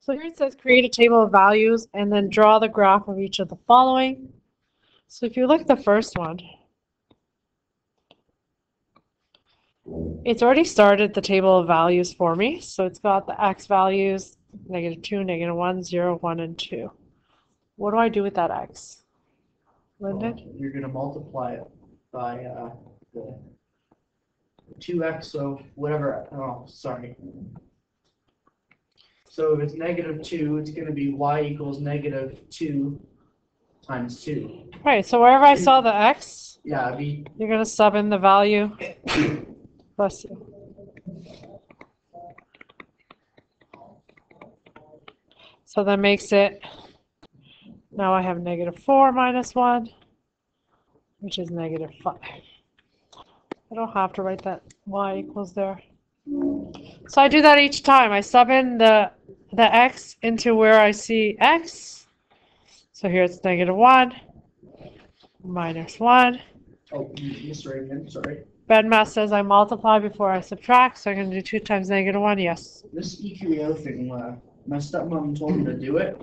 So here it says create a table of values and then draw the graph of each of the following. So if you look at the first one, it's already started the table of values for me. So it's got the x values, -2, -1, 0, 1, and 2. What do I do with that x? Lyndon? Well, you're going to multiply it by the 2x, so whatever, oh, sorry. So if it's -2, it's going to be y equals -2 times 2. Right, so wherever I saw the x, Yeah, it'd be, you're going to sub in the value. Bless you. So that makes it, now I have -4 minus 1, which is -5. I don't have to write that y equals there. So I do that each time. I sub in the x into where I see x. So here it's -1, -1. oh, Mr. Raymond, sorry. BEDMAS says I multiply before I subtract, so I'm going to do 2 times -1, yes. This EQEO thing, my stepmom told me to do it.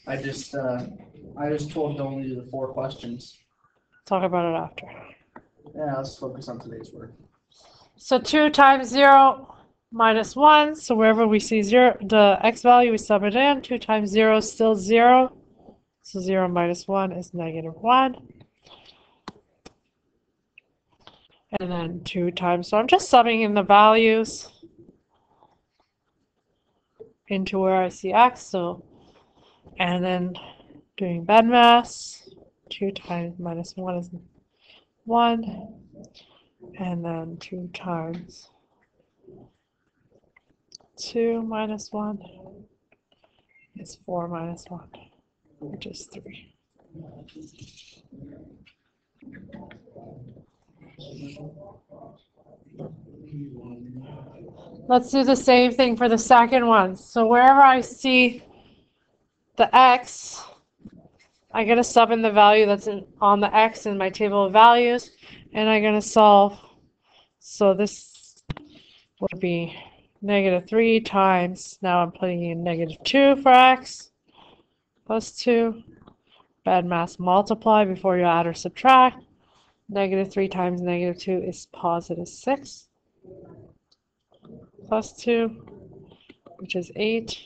I just told to only do the 4 questions. Talk about it after. Yeah, let's focus on today's work. So 2 times 0 minus 1. So wherever we see 0, the x value, we sub it in. 2 times 0 is still 0. So 0 minus 1 is -1. And then 2 times, so I'm just subbing in the values into where I see x. So, and then doing BEDMAS. 2 times -1 is 1. And then 2 times 2 minus 1 is 4 minus 1, which is 3. Let's do the same thing for the second one. So wherever I see the x, I'm going to sub in the value that's on the x in my table of values, and I'm going to solve. So this would be -3 times, now I'm putting in -2 for x, plus 2. BEDMAS multiply before you add or subtract. -3 times -2 is +6. Plus 2, which is 8.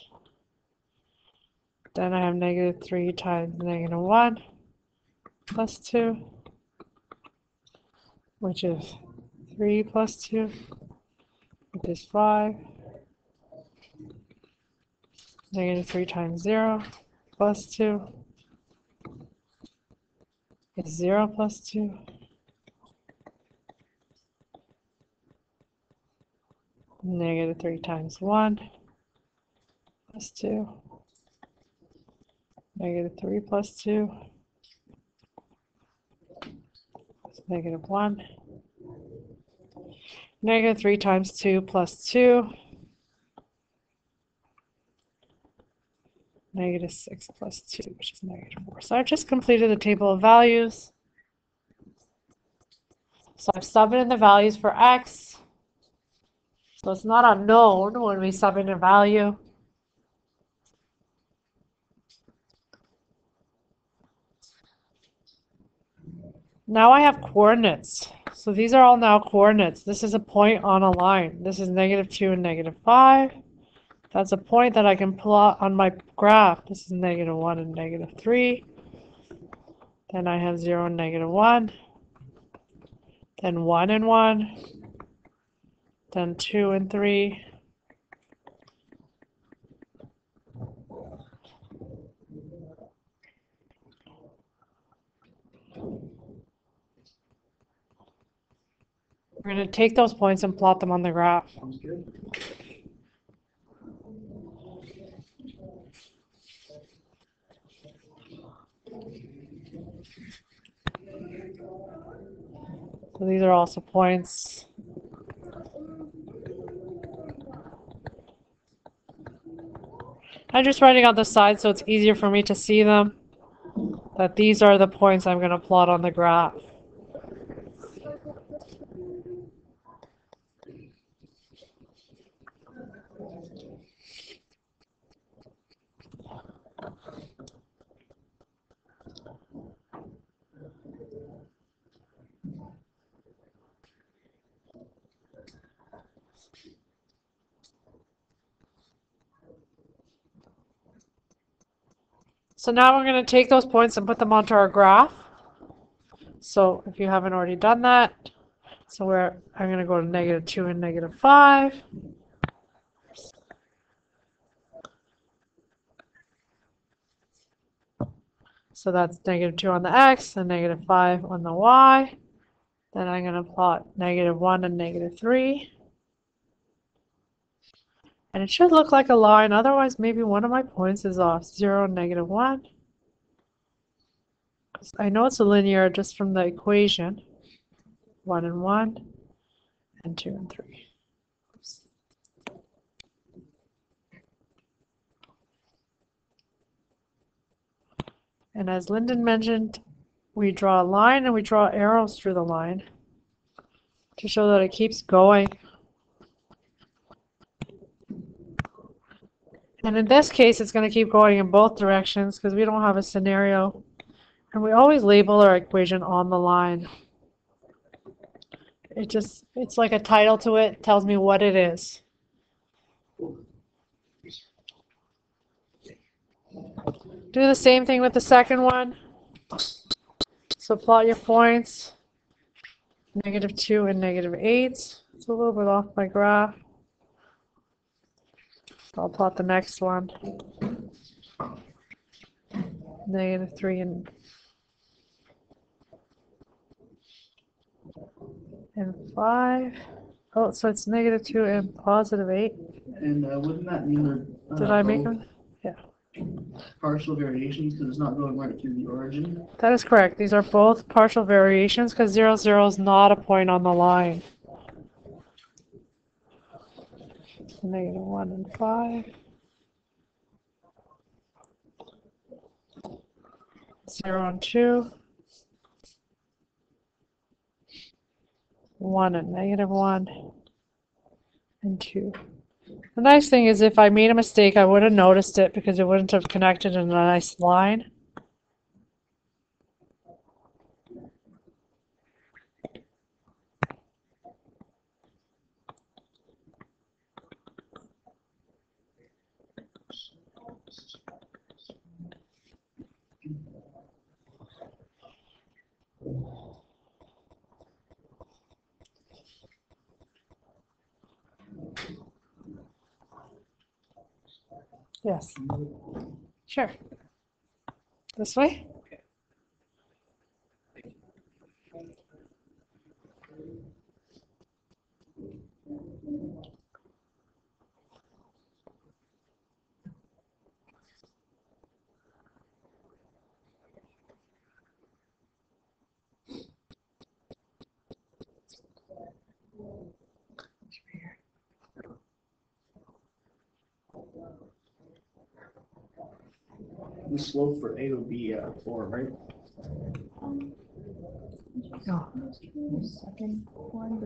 Then I have -3 times -1 plus 2, which is 3 plus 2, which is 5. -3 times 0 plus 2 is 0 plus 2. -3 times 1 plus 2. -3 plus 2 is -1. -3 times 2 plus 2. -6 plus 2, which is -4. So I've just completed the table of values. So I've subbed in the values for x. So it's not unknown when we sub in a value. Now I have coordinates. So these are all now coordinates. This is a point on a line. This is -2 and -5. That's a point that I can plot on my graph. This is -1 and -3. Then I have 0 and -1. Then 1 and 1. Then 2 and 3. We're going to take those points and plot them on the graph. Sounds good. So these are also points. I'm just writing on the side so it's easier for me to see them. That these are the points I'm going to plot on the graph. So now we're going to take those points and put them onto our graph. So if you haven't already done that, so I'm going to go to -2 and -5. So that's -2 on the x and -5 on the y. Then I'm going to plot -1 and -3. And it should look like a line, otherwise maybe one of my points is off, 0 and -1. I know it's a linear just from the equation. 1 and 1, and 2 and 3. Oops. And as Lyndon mentioned, we draw a line and we draw arrows through the line to show that it keeps going. And in this case, it's going to keep going in both directions because we don't have a scenario. And we always label our equation on the line. It's like a title to it, tells me what it is. Do the same thing with the second one. So plot your points, -2 and -8. It's a little bit off my graph. I'll plot the next one. -3 and 5. Oh, so it's -2 and +8. And wouldn't that mean they're Did I make them? Yeah. Partial variations because it's not going right through the origin? That is correct. These are both partial variations because 0, 0 is not a point on the line. -1 and 5. 0 and 2. 1 and -1. And 2. The nice thing is if I made a mistake, I would have noticed it because it wouldn't have connected in a nice line. Yes. Sure. This way? The slope for A would be 4, right? No. Second one,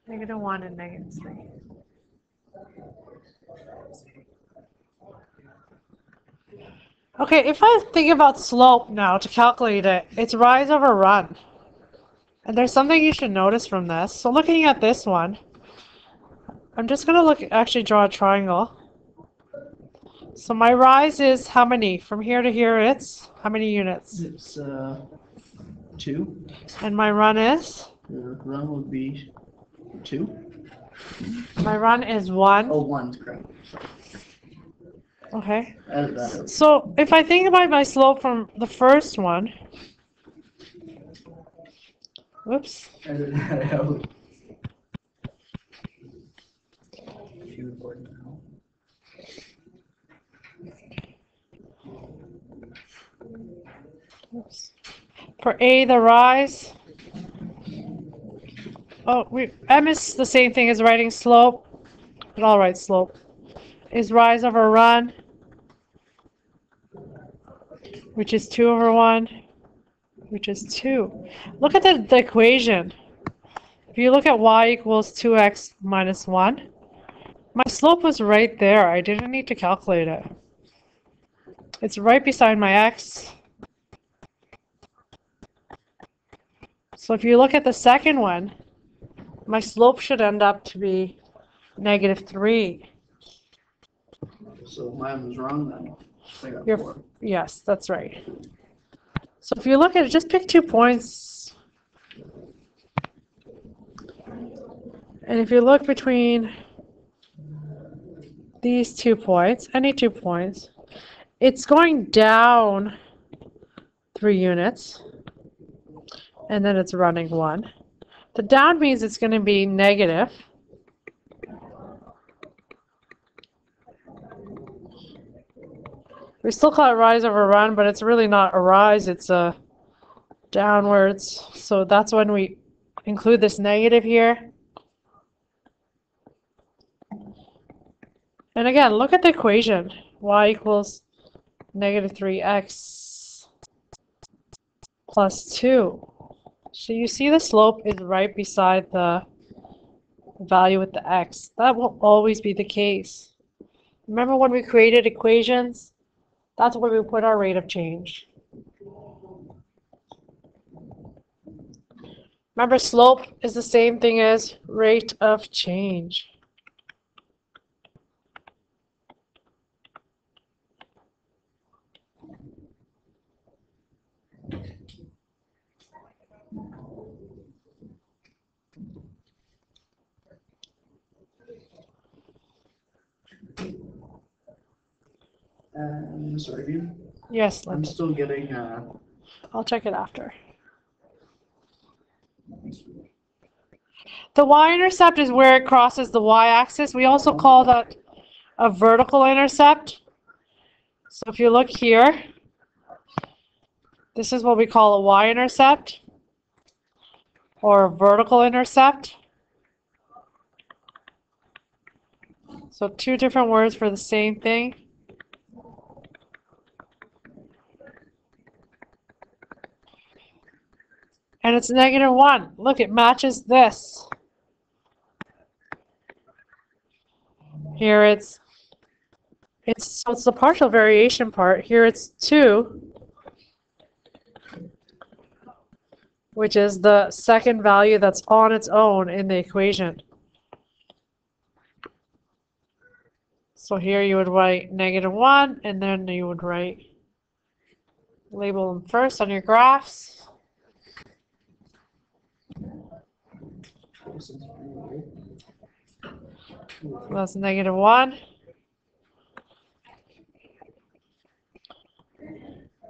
-1 and -3. Okay, if I think about slope now to calculate it, it's rise over run. And there's something you should notice from this. So looking at this one, I'm just going to actually draw a triangle. So my rise is how many? From here to here, it's how many units? It's 2. And my run is? The run would be 2. My run is 1. Oh, 1's correct. Okay. Edit that out. So if I think about my slope from the first one, whoops. Edit that out. If you record now. Oops. For A, the rise. Oh, M is the same thing as writing slope, but I'll write slope. Is rise over run, which is 2 over 1, which is 2. Look at the equation. If you look at y equals 2x minus 1, my slope was right there. I didn't need to calculate it. It's right beside my x. So if you look at the second one, my slope should end up to be -3. So mine was wrong then. I got You're- 4. Yes, that's right. So if you look at it, just pick 2 points. And if you look between these 2 points, any 2 points, it's going down 3 units. And then it's running 1. The down means it's going to be negative. We still call it rise over run, but it's really not a rise, it's a downwards. So that's when we include this negative here. And again, look at the equation. Y equals negative 3x plus 2. So you see the slope is right beside the value with the x. That will always be the case. Remember when we created equations? That's where we put our rate of change. Remember, slope is the same thing as rate of change. And sorry, again? Yes, I'm Linda. still getting I'll check it after. The y-intercept is where it crosses the y-axis. We also call that a vertical intercept. So if you look here, this is what we call a y-intercept or a vertical intercept. So 2 different words for the same thing. And it's -1. Look, it matches this. Here it's the partial variation part. Here it's 2, which is the second value that's on its own in the equation. So here you would write -1, and then you would label them first on your graphs. That's -1.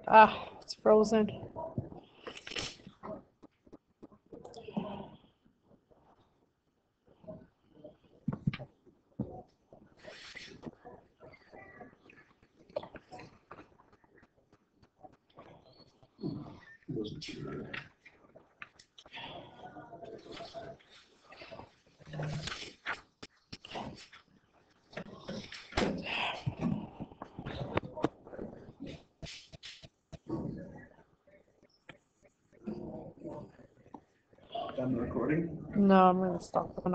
Ah, it's frozen. done recording. No, I'm going to stop the